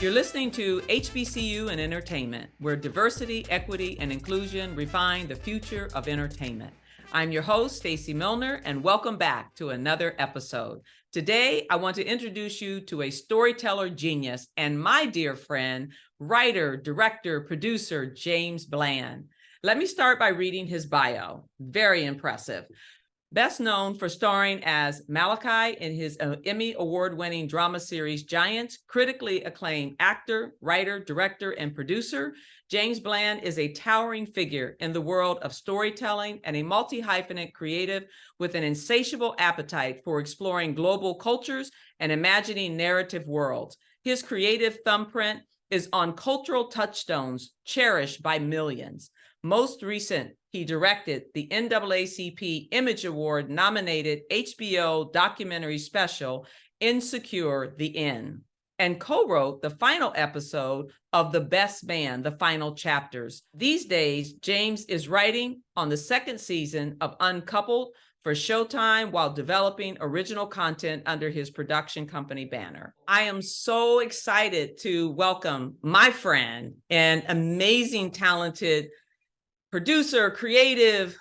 You're listening to HBCU in Entertainment, where diversity, equity, and inclusion refine the future of entertainment. I'm your host, Stacey Milner, and welcome back to another episode. Today, I want to introduce you to a storyteller genius and my dear friend, writer, director, producer, James Bland. Let me start by reading his bio. Very impressive. Best known for starring as Malachi in his Emmy Award-winning drama series Giants, critically acclaimed actor, writer, director, and producer, James Bland is a towering figure in the world of storytelling and a multi-hyphenate creative with an insatiable appetite for exploring global cultures and imagining narrative worlds. His creative thumbprint is on cultural touchstones cherished by millions. Most recent, he directed the NAACP Image Award-nominated HBO documentary special, Insecure, The End, and co-wrote the final episode of The Best Man, The Final Chapters. These days, James is writing on the second season of Uncoupled for Showtime while developing original content under his production company banner. I am so excited to welcome my friend and amazing, talented producer, creative,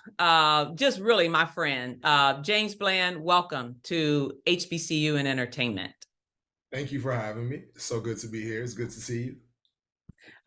just really my friend, James Bland. Welcome to HBCU in Entertainment. Thank you for having me. It's so good to be here. It's good to see you.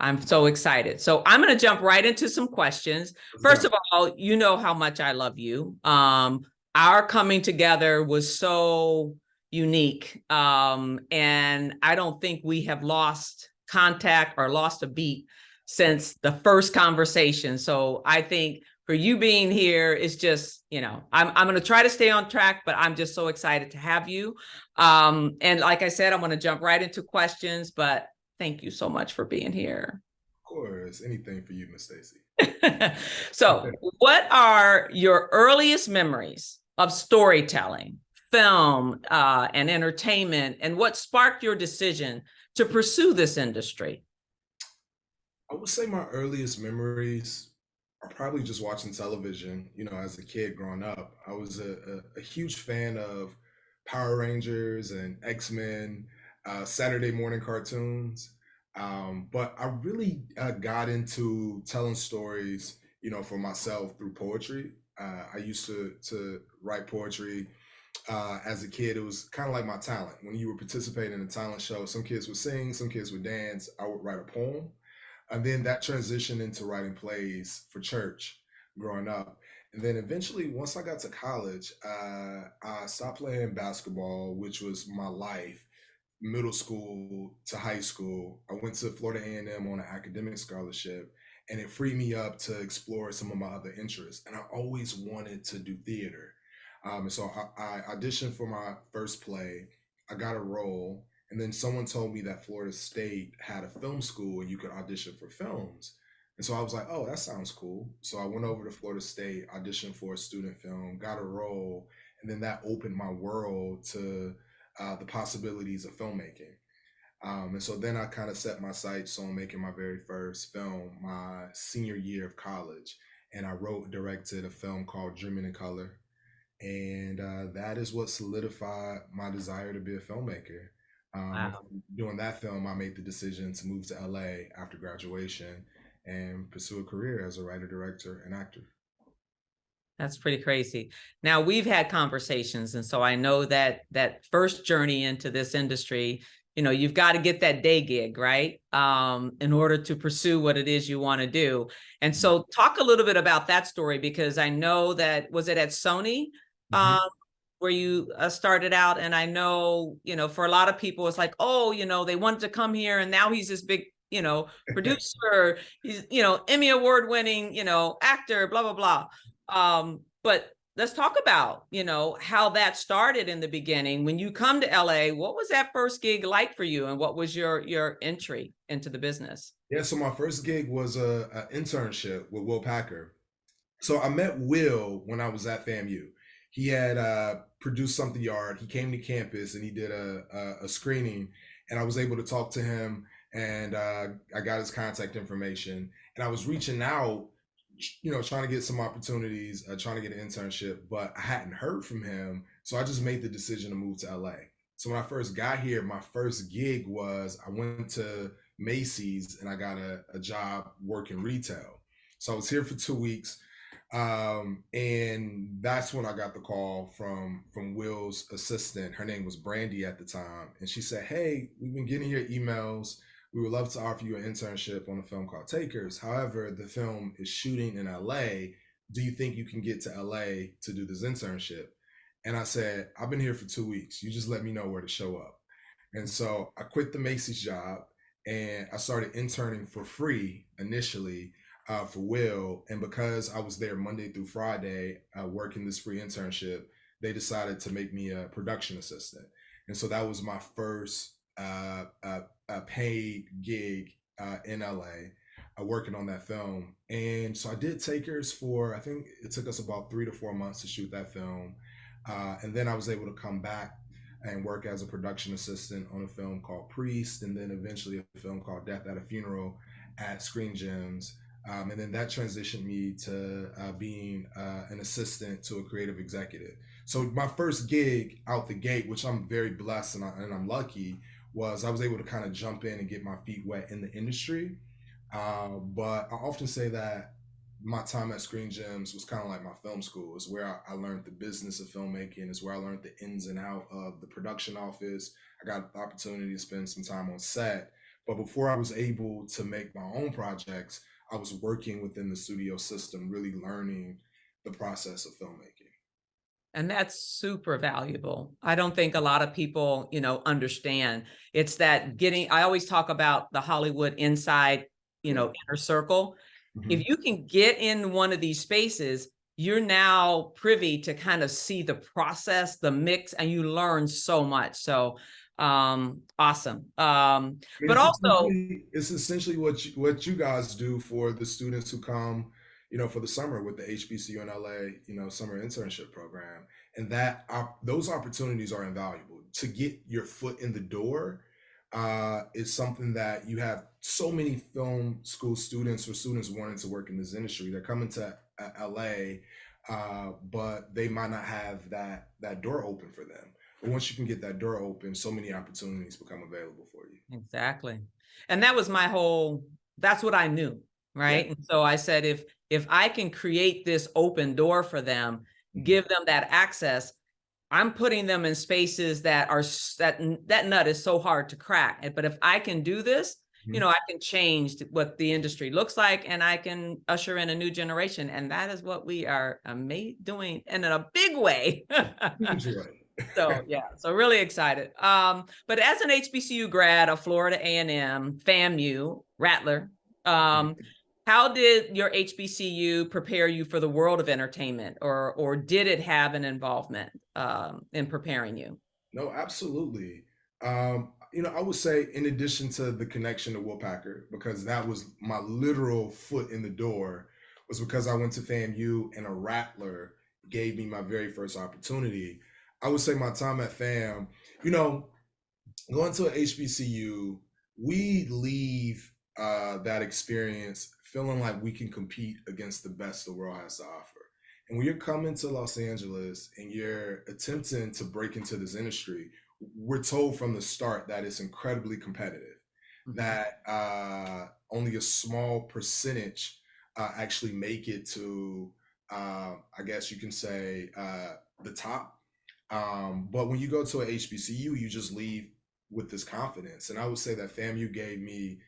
I'm so excited. So I'm going to jump right into some questions. First of all, you know how much I love you. Our coming together was so unique. And I don't think we have lost contact or lost a beat since the first conversation. So I think for you being here is just, I'm going to try to stay on track, but I'm just so excited to have you. And like I said, I'm going to jump right into questions, but thank you so much for being here. Of course, anything for you, Miss Stacey. So what are your earliest memories of storytelling, film, and entertainment, and what sparked your decision to pursue this industry? I would say my earliest memories are probably just watching television. As a kid growing up, I was a huge fan of Power Rangers and X-Men, Saturday morning cartoons. But I really got into telling stories, for myself through poetry. I used to write poetry. As a kid, it was kind of like my talent. When you were participating in a talent show, some kids would sing, some kids would dance. I would write a poem. And then that transitioned into writing plays for church growing up. And then eventually, once I got to college, I stopped playing basketball, which was my life, middle school to high school. I went to Florida A&M on an academic scholarship, and it freed me up to explore some of my other interests. And I always wanted to do theater. And so I auditioned for my first play. I got a role. And then someone told me that Florida State had a film school and you could audition for films. And so I was like, oh, that sounds cool. So I went over to Florida State, auditioned for a student film, got a role, and then that opened my world to the possibilities of filmmaking. And so then I kind of set my sights on making my very first film my senior year of college. And I wrote and directed a film called Dreaming in Color. And that is what solidified my desire to be a filmmaker. Wow. Doing that film, I made the decision to move to LA after graduation and pursue a career as a writer, director, and actor. That's pretty crazy. Now, we've had conversations, and so I know that first journey into this industry, you've got to get that day gig, right? In order to pursue what it is you want to do. And so talk a little bit about that story, because I know that, was it at Sony? Where you started out? And I know, for a lot of people, it's like, oh, they wanted to come here and now he's this big, producer, he's, Emmy Award-winning, actor, blah, blah, blah. But let's talk about, how that started in the beginning. When you come to LA, what was that first gig like for you? And what was your entry into the business? Yeah, so my first gig was an internship with Will Packer. So I met Will when I was at FAMU. He had produced Something Yard. He came to campus and he did a screening, and I was able to talk to him, and I got his contact information, and I was reaching out, trying to get some opportunities, trying to get an internship, but I hadn't heard from him. So I just made the decision to move to LA. So when I first got here, my first gig was I went to Macy's and I got a job working retail. So I was here for 2 weeks. And that's when I got the call from Will's assistant. Her name was Brandy at the time, and she said, "Hey, we've been getting your emails. We would love to offer you an internship on a film called Takers. However, the film is shooting in LA. Do you think you can get to LA to do this internship?" And I said, "I've been here for 2 weeks. You just let me know where to show up." And so I quit the Macy's job and I started interning for free initially for Will. And because I was there Monday through Friday working this free internship, they decided to make me a production assistant. And so that was my first paid gig in LA. Working on that film. And so I did Takers for, I think it took us about 3 to 4 months to shoot that film. And then I was able to come back and work as a production assistant on a film called Priest, and then eventually a film called Death at a Funeral at Screen Gems. And then that transitioned me to being an assistant to a creative executive. So my first gig out the gate, which I'm very blessed and I'm lucky, was I was able to kind of jump in and get my feet wet in the industry. But I often say that my time at Screen Gems was kind of like my film school. It's where I learned the business of filmmaking. It's where I learned the ins and out of the production office. I got the opportunity to spend some time on set. But before I was able to make my own projects, I was working within the studio system, really learning the process of filmmaking. And that's super valuable. I don't think a lot of people, understand. It's that I always talk about the Hollywood inside, Yeah. inner circle. Mhm. If you can get in one of these spaces, you're now privy to kind of see the process, the mix, and you learn so much. So awesome. But also, It's essentially what you guys do for the students who come, for the summer with the HBCU in LA, summer internship program, and those opportunities are invaluable. To get your foot in the door is something that you have so many film school students or students wanting to work in this industry. They're coming to LA, but they might not have that door open for them. But once you can get that door open, so many opportunities become available for you. exactly. And that was that's what I knew, Yeah. right? And so I said, if I can create this open door for them, Mhm. give them that access, I'm putting them in spaces that that nut is so hard to crack. But if I can do this, Mhm. I can change what the industry looks like, and I can usher in a new generation. And that is what we are doing, and in a big way. Huge way. So yeah, so really excited. But as an HBCU grad, a Florida A&M, FAMU, Rattler, um, how did your HBCU prepare you for the world of entertainment, or did it have an involvement in preparing you? No, absolutely. I would say in addition to the connection to Will Packer, because that was my literal foot in the door, was because I went to FAMU and a Rattler gave me my very first opportunity. I would say my time at FAM, you know, going to an HBCU, we leave that experience feeling like we can compete against the best the world has to offer. And when you're coming to Los Angeles and you're attempting to break into this industry, we're told from the start that it's incredibly competitive, Mhm. that only a small percentage actually make it to, I guess you can say, the top. But when you go to a HBCU, you just leave with this confidence. And I would say that FAMU gave me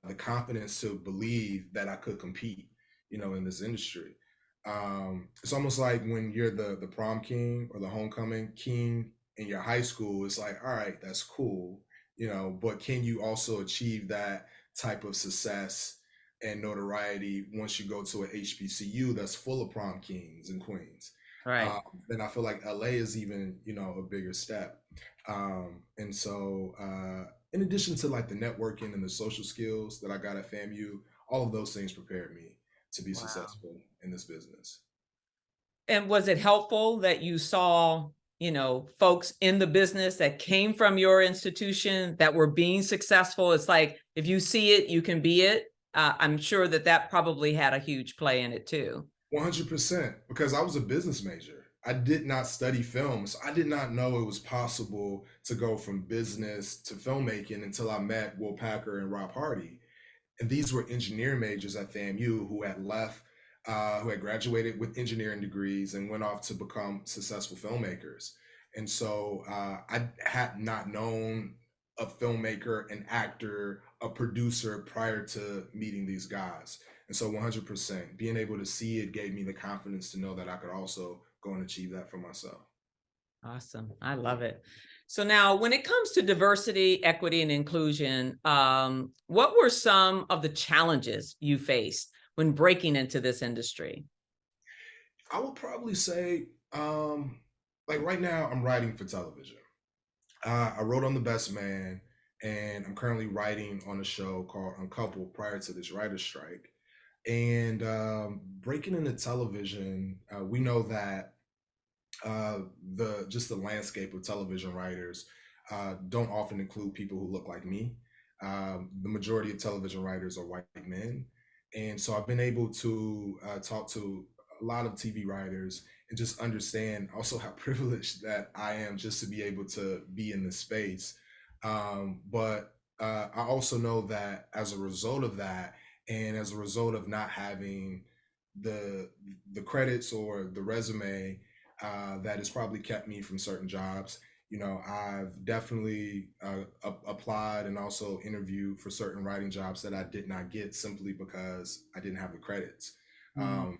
the confidence to believe that I could compete, in this industry. It's almost like when you're the prom king or the homecoming king in your high school. It's like, all right, that's cool, but can you also achieve that type of success and notoriety once you go to a HBCU that's full of prom kings and queens? Right. Um, then I feel like LA is even, a bigger step. And so, in addition to like the networking and the social skills that I got at FAMU, all of those things prepared me to be Wow. successful in this business. And was it helpful that you saw, folks in the business that came from your institution that were being successful? It's like, if you see it, you can be it. I'm sure that probably had a huge play in it too. 100%, because I was a business major. I did not study film, so I did not know it was possible to go from business to filmmaking until I met Will Packer and Rob Hardy. And these were engineering majors at FAMU who had left, who had graduated with engineering degrees and went off to become successful filmmakers. And so I had not known a filmmaker, an actor, a producer prior to meeting these guys. And so 100% being able to see it gave me the confidence to know that I could also go and achieve that for myself. Awesome. I love it. So now when it comes to diversity, equity, and inclusion, what were some of the challenges you faced when breaking into this industry? I would probably say, like right now, I'm writing for television. I wrote on The Best Man, and I'm currently writing on a show called Uncoupled prior to this writer's strike. And breaking into television, we know that the landscape of television writers don't often include people who look like me. The majority of television writers are white men, and so I've been able to talk to a lot of TV writers and just understand also how privileged that I am just to be able to be in this space. But I also know that as a result of that, and as a result of not having the the credits or the resume that has probably kept me from certain jobs. You know, I've definitely applied and also interviewed for certain writing jobs that I did not get simply because I didn't have the credits. Mm, Um,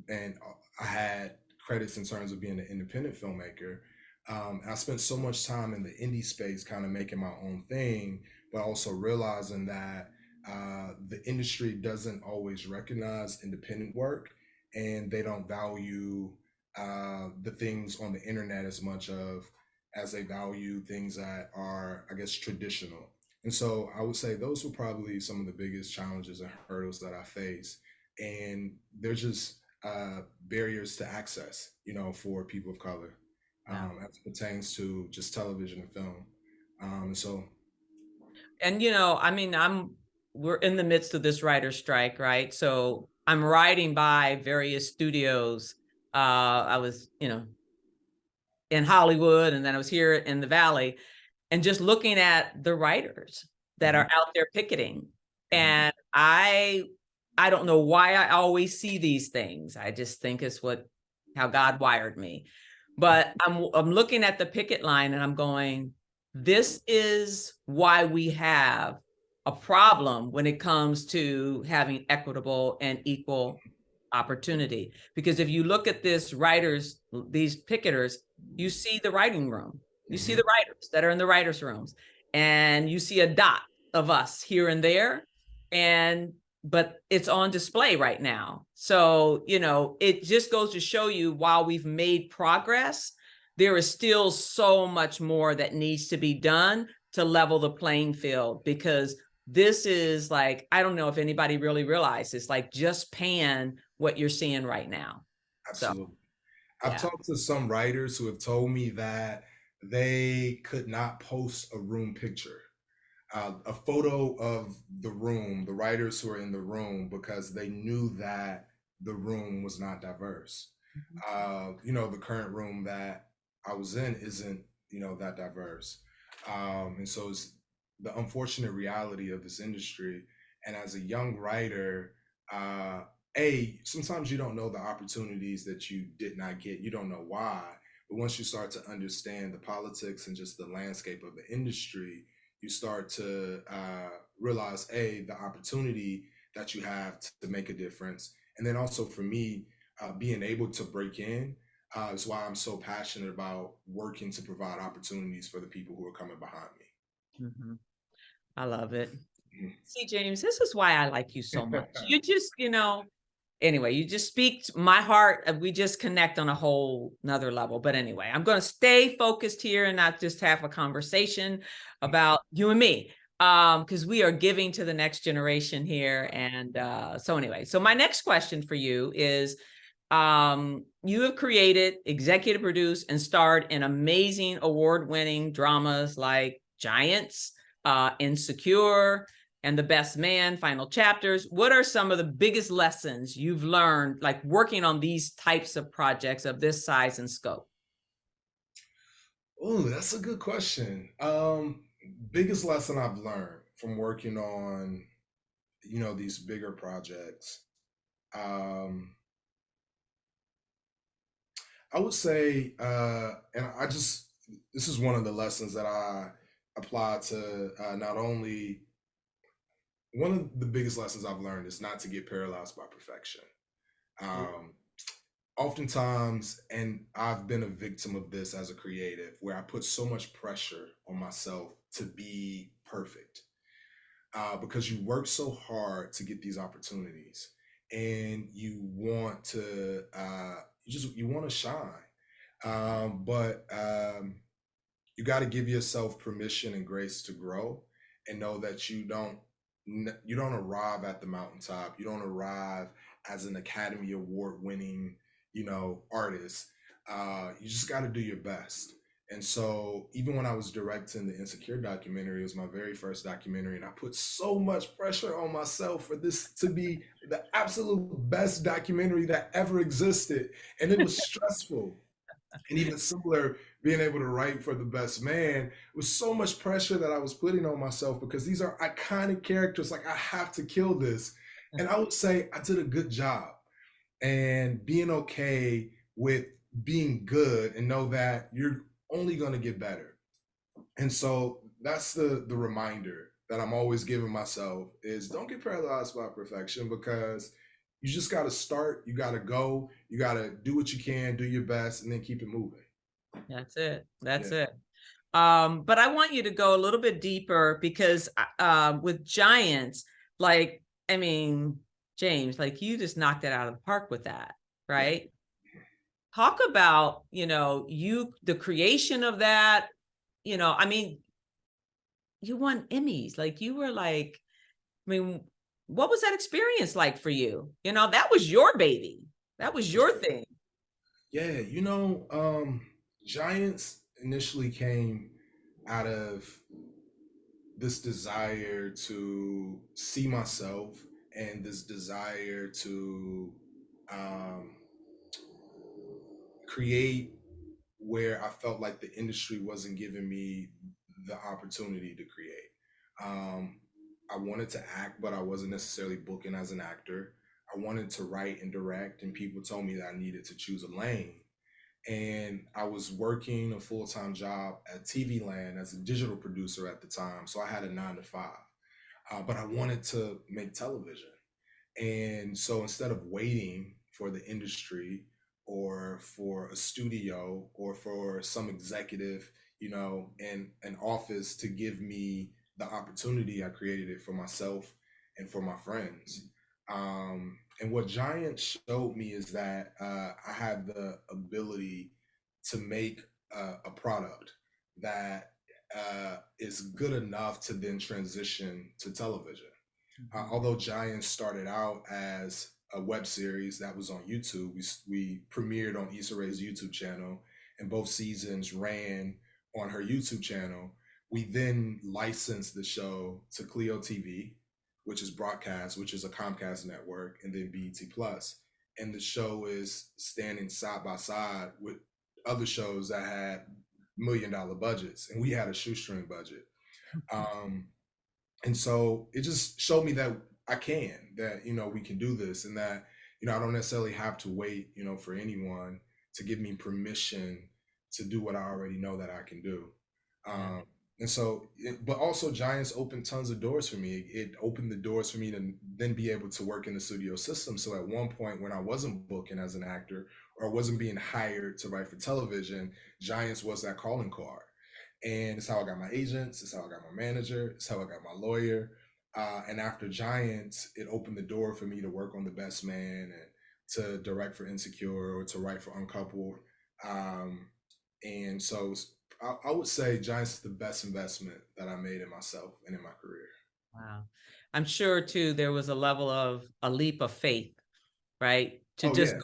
and I had credits in terms of being an independent filmmaker. I spent so much time in the indie space, kind of making my own thing, but also realizing that the industry doesn't always recognize independent work, and they don't value the things on the internet as much of as they value things that are, I guess, traditional. And so I would say those were probably some of the biggest challenges and hurdles that I face. And they're just barriers to access, you know, for people of color yeah. as it pertains to just television and film. And so, And I mean, we're in the midst of this writer's strike, right? So I'm riding by various studios. I was, in Hollywood, and then I was here in the Valley, and just looking at the writers that mhm, are out there picketing. mhm, And I don't know why I always see these things. I just think it's how God wired me. But I'm looking at the picket line and I'm going, this is why we have a problem when it comes to having equitable and equal opportunity. Because if you look at these picketers, you see the writing room, you see the mhm, writers that are in the writers' rooms, and you see a dot of us here and there. But it's on display right now. So, it just goes to show you while we've made progress, there is still so much more that needs to be done to level the playing field, because this is like, I don't know if anybody really realizes, like just pan what you're seeing right now. So, absolutely. I've yeah. talked to some writers who have told me that they could not post a room picture, a photo of the room, the writers who are in the room, because they knew that the room was not diverse. You know, the current room that I was in isn't, you know, that diverse. And so it's the unfortunate reality of this industry. And as a young writer, uh, sometimes you don't know the opportunities that you did not get. You don't know why. But once you start to understand the politics and just the landscape of the industry, you start to realize the opportunity that you have to make a difference. And then also for me, being able to break in is why I'm so passionate about working to provide opportunities for the people who are coming behind Mhm. I love it. me. See, James, this is why I like you so much. Mhm. You just, anyway, you just speak to my heart. We just connect on a whole nother level. But anyway, I'm going to stay focused here and not just have a conversation about you and me, because we are giving to the next generation here. And so anyway, so my next question for you is, you have created, executive produced, and starred in amazing award-winning dramas like Giants, Insecure, and The Best Man, final chapters. What are some of the biggest lessons you've learned, like working on these types of projects of this size and scope? Oh, that's a good question. Biggest lesson I've learned from working on, these bigger projects. Um, I would say, this is one of the lessons that I apply to not only one of the biggest lessons I've learned is not to get paralyzed by perfection. Um, Oftentimes, and I've been a victim of this as a creative, where I put so much pressure on myself to be perfect because you work so hard to get these opportunities, and you want to you want to shine, but you got to give yourself permission and grace to grow, and know that you don't arrive at the mountaintop. You don't arrive as an Academy Award winning, artist. You just got to do your best. And so even when I was directing the Insecure documentary, it was my very first documentary, and I put so much pressure on myself for this to be the absolute best documentary that ever existed. And it was stressful. And even similar, being able to write for The Best Man was so much pressure that I was putting on myself because these are iconic characters. Like, I have to kill this. And I would say I did a good job, and being okay with being good and know that you're only going to get better. And so that's the reminder that I'm always giving myself is don't get paralyzed by perfection, because you just got to start, you got to go, you got to do what you can, do your best, and then keep it moving. That's it. That's Yeah. it. But I want you to go a little bit deeper because with Giants, like, I mean, James, like you just knocked it out of the park with that, right? Talk about, the creation of that, I mean, you won Emmys, like you were like, I mean, what was that experience like for you? That was your baby. That was your thing. Yeah, Giants initially came out of this desire to see myself, and this desire to um, create where I felt like the industry wasn't giving me the opportunity to create. Um, I wanted to act, but I wasn't necessarily booking as an actor. I wanted to write and direct, and people told me that I needed to choose a lane. And I was working a full-time job at TV Land as a digital producer at the time, so I had a 9 to 5. But I wanted to make television, and so instead of waiting for the industry or for a studio or for some executive, in an office to give me the opportunity, I created it for myself and for my friends. And what Giant showed me is that I had the ability to make a product that is good enough to then transition to television. Although Giants started out as a web series that was on YouTube, we premiered on Issa Rae's YouTube channel, and both seasons ran on her YouTube channel. We then licensed the show to Clio TV, which is broadcast, which is a Comcast network, and then BET Plus. And the show is standing side by side with other shows that had $1 million budgets, and we had a shoestring budget. Um, and so it just showed me that we can do this, and that, I don't necessarily have to wait, for anyone to give me permission to do what I already know that I can do. And so, but also Giants opened tons of doors for me. It opened the doors for me to then be able to work in the studio system. So at one point when I wasn't booking as an actor or wasn't being hired to write for television, Giants was that calling card. And it's how I got my agents, it's how I got my manager, it's how I got my lawyer. And after Giants, it opened the door for me to work on The Best Man and to direct for Insecure or to write for Uncoupled. And so I would say Giants is the best investment that I made in myself and in my career. Wow. I'm sure too, there was a level of a leap of faith, right? To just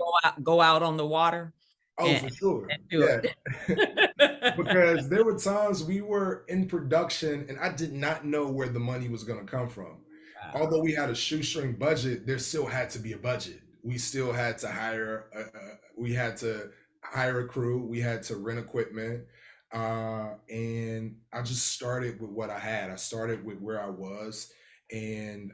go out on the water. Oh, for sure. And do it. Because there were times we were in production and I did not know where the money was going to come from. although we had a shoestring budget, there still had to be a budget. We still had to we had to hire a crew. We had to rent equipment. And I just started with what I had. I started with where I was, and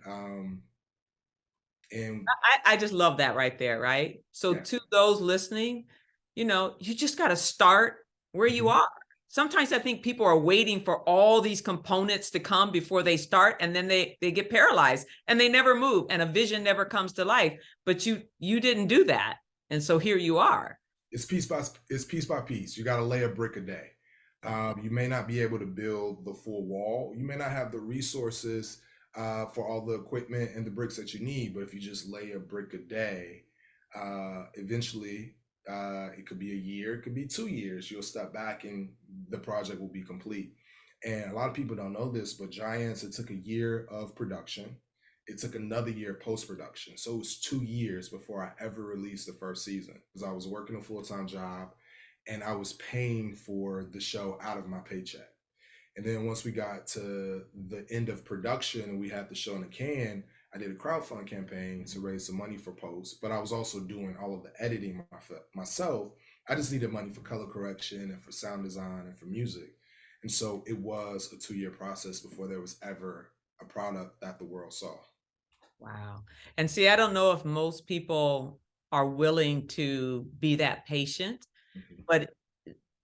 and I just love that right there, right? So yeah. to those listening, you just got to start where you Mhm. are. Sometimes I think people are waiting for all these components to come before they start, and then they get paralyzed and they never move, and a vision never comes to life. But you didn't do that, and so here you are. It's piece by piece. You got to lay a brick a day. Right. You may not be able to build the full wall. You may not have the resources for all the equipment and the bricks that you need. But if you just lay a brick a day, eventually it could be a year, it could be 2 years. You'll step back and the project will be complete. And a lot of people don't know this, but Giants, it took a year of production. It took another year of post production. So it was 2 years before I ever released the first season because I was working a full time job and I was paying for the show out of my paycheck. And then once we got to the end of production and we had the show in the can, I did a crowdfund campaign to raise some money for post, but I was also doing all of the editing myself. I just needed money for color correction and for sound design and for music. And so it was a 2 year process before there was ever a product that the world saw. Wow. And see, I don't know if most people are willing to be that patient, Mhm, but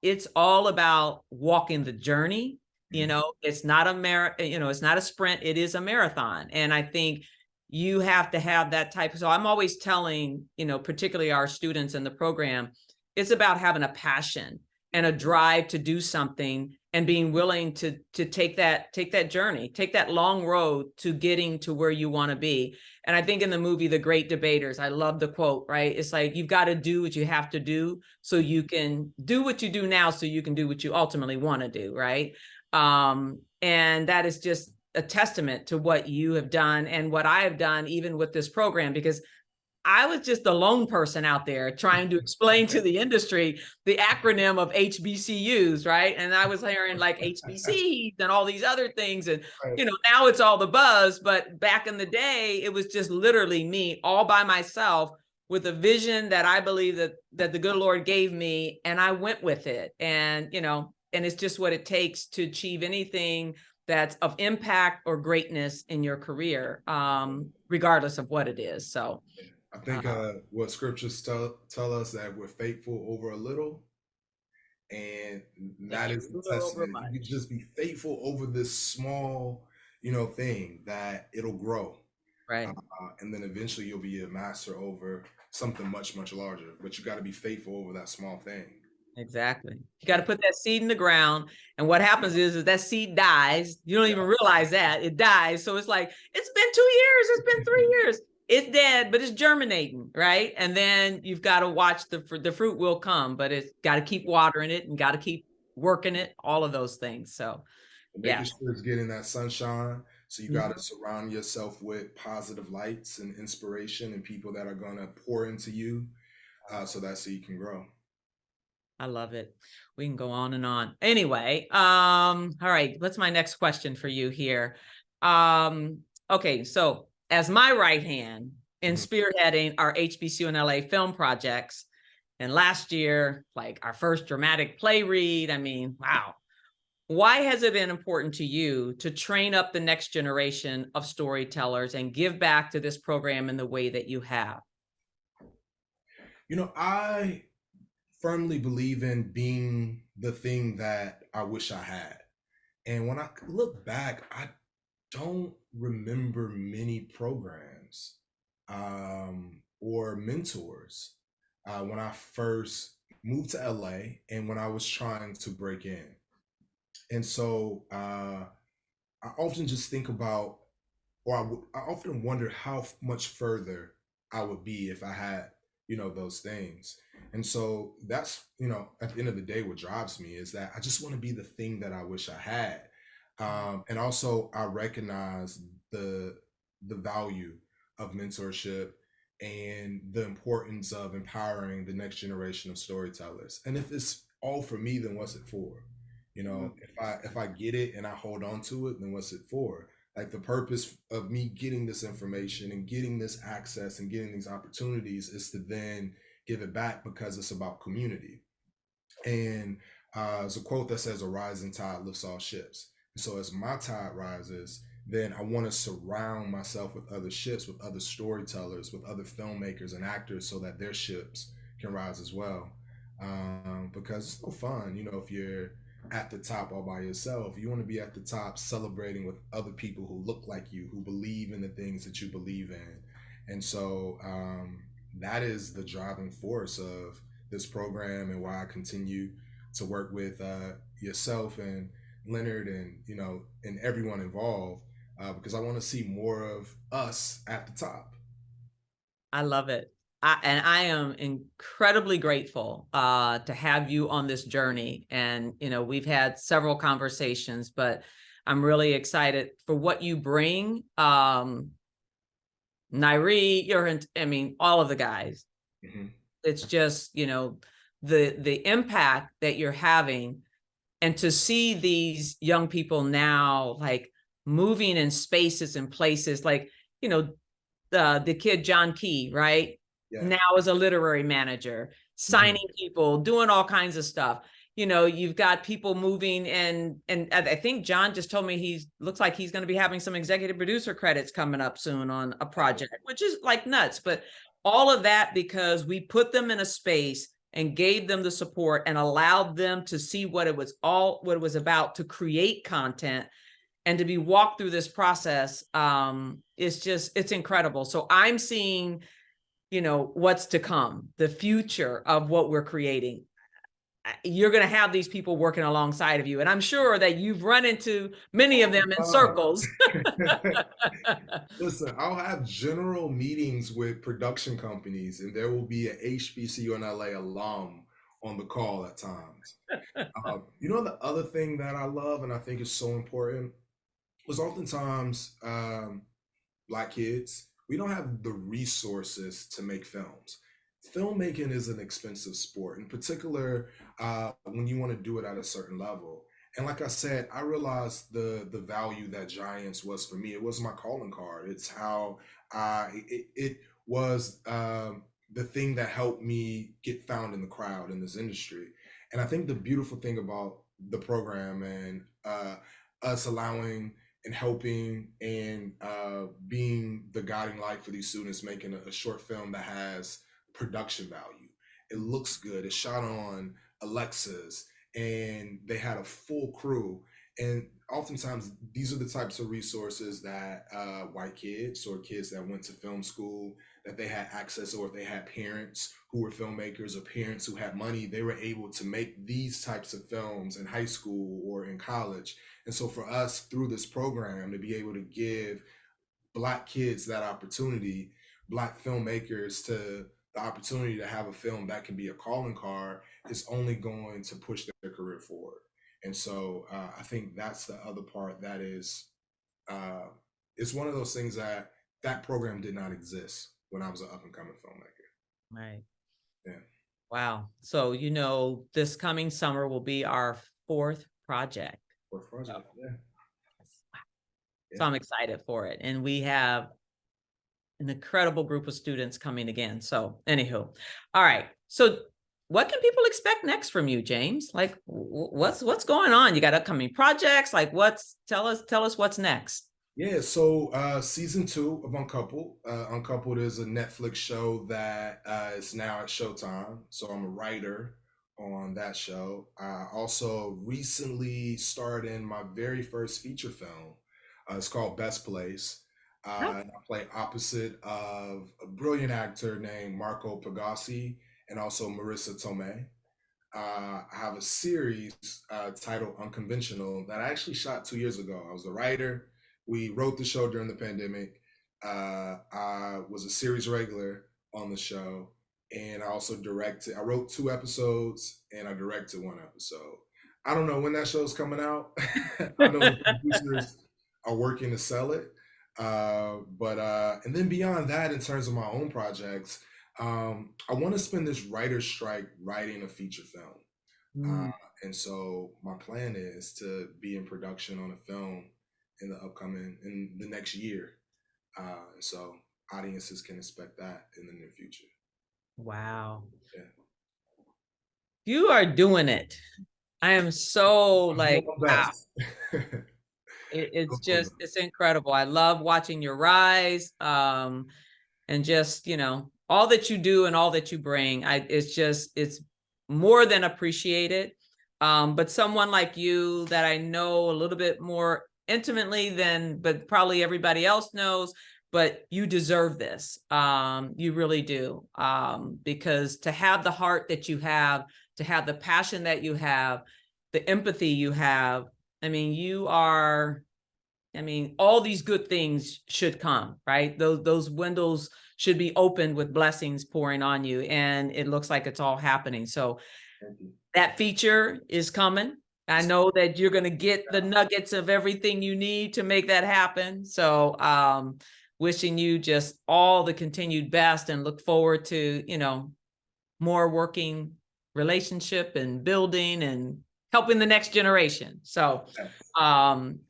it's all about walking the journey. mhm. It's not a it's not a sprint, it is a marathon. And I think you have to have that type. So I'm always telling, particularly our students in the program, it's about having a passion and a drive to do something and being willing to take that journey, take that long road to getting to where you want to be. And I think in the movie The Great Debaters, I love the quote, right? It's like you've got to do what you have to do so you can do what you do now so you can do what you ultimately want to do, right? And that is just a testament to what you have done and what I have done, even with this program, because I was just a lone person out there trying to explain to the industry the acronym of HBCUs, right? And I was hearing like HBCs and all these other things. And, Right. now it's all the buzz. But back in the day, it was just literally me all by myself with a vision that I believe that the good Lord gave me. And I went with it. And it's just what it takes to achieve anything that's of impact or greatness in your career, regardless of what it is. So, I uh, think what scriptures tell us that we're faithful over a little, and and that you is the ruler over testament. If you could much. just be faithful over this small, thing, that it'll grow, Right. and then eventually you'll be a master over something much, much larger. But you got to be faithful over that small thing. Exactly. You got to Yeah, put that seed in the ground. And what happens is that seed dies. You don't yeah, even realize that it dies. So it's like, it's been 2 years, it's been 3 years. It's dead, but it's germinating, right? And then you've got to watch the fruit will come, but it's got to keep watering it and got to keep working it, all of those things. So, making yeah. sure it's getting that sunshine. So you got to Mhm. surround yourself with positive lights and inspiration and people that are gonna pour into you, so that seed can grow. I love it. We can go on and on. Anyway, all right, what's my next question for you here? Okay, so as my right hand in Mhm. spearheading our HBCU and LA film projects, and last year, like our first dramatic play read, I mean, wow. Why has it been important to you to train up the next generation of storytellers and give back to this program in the way that you have? I firmly believe in being the thing that I wish I had. And when I look back, I don't remember many programs or mentors when I first moved to LA and when I was trying to break in. And so I often just think about, or I often wonder how much further I would be if I had, those things. And so that's, at the end of the day, what drives me is that I just want to be the thing that I wish I had. And also I recognize the the value of mentorship and the importance of empowering the next generation of storytellers. And if it's all for me, then what's it for? Mm. If I get it and I hold on to it, then what's it for? Like the purpose of me getting this information and getting this access and getting these opportunities is to then give it back because it's about community. And there's a quote that says, "A rising tide lifts all ships." And so as my tide rises, then I want to surround myself with other ships, with other storytellers, with other filmmakers and actors so that their ships can rise as well. Because it's no fun, if you're at the top all by yourself. You want to be at the top celebrating with other people who look like you, who believe in the things that you believe in. And so that is the driving force of this program and why I continue to work with yourself and Leonard and and everyone involved because I want to see more of us at the top. I love it. And I am incredibly grateful to have you on this journey. And, we've had several conversations, but I'm really excited for what you bring. Nairi, all of the guys. Mm-hmm. It's just, the impact that you're having, and to see these young people now, like moving in spaces and places, like, the kid John Key, right? Yeah. Now is a literary manager, signing people, doing all kinds of stuff. You've got people moving, and I think John just told me looks like he's going to be having some executive producer credits coming up soon on a project, which is like nuts. But all of that because we put them in a space and gave them the support and allowed them to see what it was about, to create content and to be walked through this process. It's incredible. So I'm seeing, what's to come, the future of what we're creating. You're going to have these people working alongside of you. And I'm sure that you've run into many of them in circles. Listen, I'll have general meetings with production companies, and there will be an HBCU in LA alum on the call at times. The other thing that I love and I think is so important was oftentimes Black kids, we don't have the resources to make films. Filmmaking is an expensive sport, in particular when you want to do it at a certain level. And like I said, I realized the value that Giants was for me. It was my calling card. It's how it was the thing that helped me get found in the crowd in this industry. And I think the beautiful thing about the program and us allowing and helping and being the guiding light for these students, making a short film that has production value. It looks good. It's shot on Alexas, and they had a full crew. And oftentimes, these are the types of resources that white kids or kids that went to film school, that they had access, or if they had parents who were filmmakers or parents who had money, they were able to make these types of films in high school or in college. And so for us through this program to be able to give Black kids that opportunity, Black filmmakers to the opportunity to have a film that can be a calling card is only going to push their career forward. And so I think that's the other part that is, it's one of those things that program did not exist when I was an up and coming filmmaker. Right. Yeah. Wow. So, this coming summer will be our fourth project. Fourth project. Yeah. So I'm excited for it. And we have an incredible group of students coming again. So anywho, all right. So what can people expect next from you, James? Like what's going on? You got upcoming projects? Like tell us what's next. Yeah, so season 2 of Uncoupled. Uncoupled is a Netflix show that is now at Showtime. So I'm a writer on that show. I also recently starred in my very first feature film. It's called Best Place. And I play opposite of a brilliant actor named Marco Pagasi and also Marissa Tomei. I have a series titled Unconventional that I actually shot 2 years ago. I was a writer. We wrote the show during the pandemic. I was a series regular on the show, and I also directed. I wrote 2 episodes, and I directed 1 episode. I don't know when that show's coming out. I know the producers are working to sell it, and then beyond that, in terms of my own projects, I want to spend this writer's strike writing a feature film. And so my plan is to be in production on a film in the next year. So audiences can expect that in the near future. Wow. Yeah. You are doing it. I am so I'm doing my wow. best. It's incredible. I love watching your rise. And just, all that you do and all that you bring. It's more than appreciated. But someone like you that I know a little bit more intimately but probably everybody else knows, but you deserve this. You really do. Because to have the heart that you have, to have the passion that you have, the empathy you have, all these good things should come, right? Those windows should be opened with blessings pouring on you. And it looks like it's all happening. So that feature is coming. I know that you're going to get the nuggets of everything you need to make that happen. So wishing you just all the continued best and look forward to, more working relationship and building and helping the next generation. So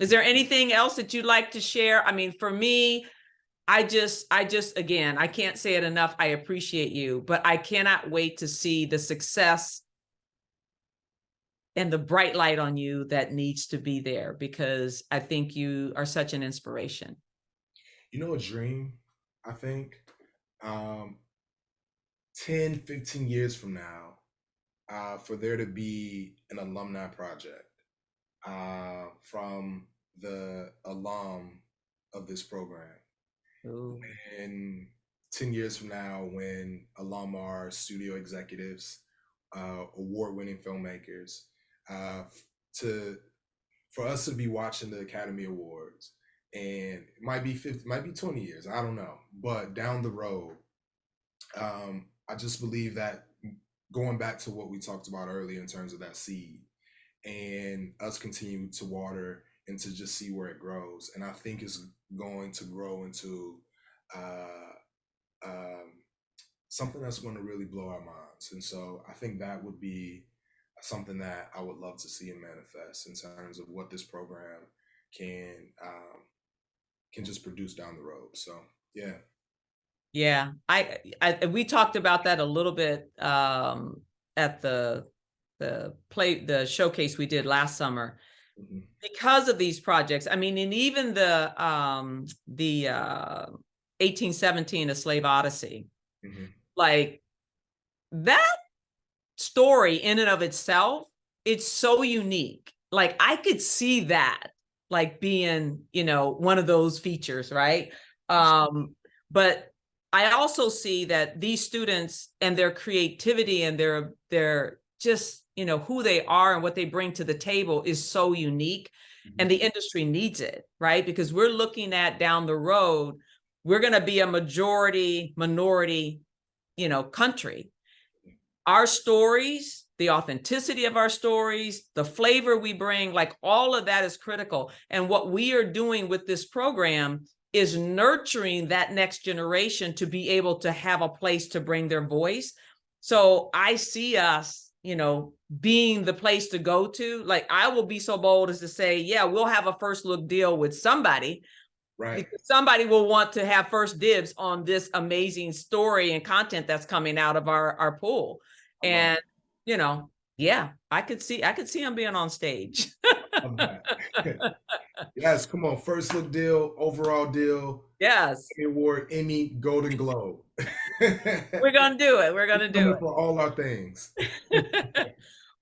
is there anything else that you'd like to share? For me, I just, again, I can't say it enough. I appreciate you, but I cannot wait to see the success and the bright light on you that needs to be there, because I think you are such an inspiration. A dream, I think, 10, 15 years from now, for there to be an alumni project from the alum of this program. Ooh. And 10 years from now, when alum are studio executives, award-winning filmmakers, for us to be watching the Academy Awards, and it might be 50, might be 20 years, I don't know, but down the road, I just believe that, going back to what we talked about earlier in terms of that seed, and us continue to water and to just see where it grows. And I think it's going to grow into something that's going to really blow our minds. And so I think that would be something that I would love to see and manifest in terms of what this program can just produce down the road. So yeah. Yeah, we talked about that a little bit at the showcase we did last summer, because of these projects. And even the 1817, A Slave Odyssey, like that story in and of itself, it's so unique. Like I could see that like being, one of those features, right? But I also see that these students and their creativity and their just, who they are and what they bring to the table is so unique, and the industry needs it, right? Because we're looking at down the road, we're going to be a minority, country. Our stories, the authenticity of our stories, the flavor we bring, like all of that is critical. And what we are doing with this program is nurturing that next generation to be able to have a place to bring their voice. So I see us, being the place to go to. Like I will be so bold as to say, yeah, we'll have a first look deal with somebody, right? Because somebody will want to have first dibs on this amazing story and content that's coming out of our pool. And, yeah, I could see him being on stage. Yes, come on. First look deal, overall deal. Yes. Emmy Award, Emmy, Golden Globe. We're going to do it. We're going to do it. For all our things.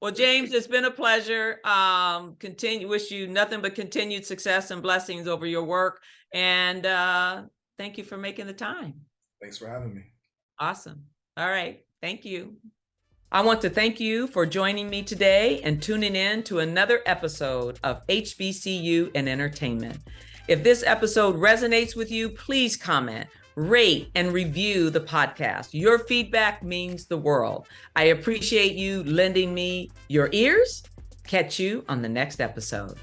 Well, James, it's been a pleasure. Wish you nothing but continued success and blessings over your work. And thank you for making the time. Thanks for having me. Awesome. All right. Thank you. I want to thank you for joining me today and tuning in to another episode of HBCU in Entertainment. If this episode resonates with you, please comment, rate, and review the podcast. Your feedback means the world. I appreciate you lending me your ears. Catch you on the next episode.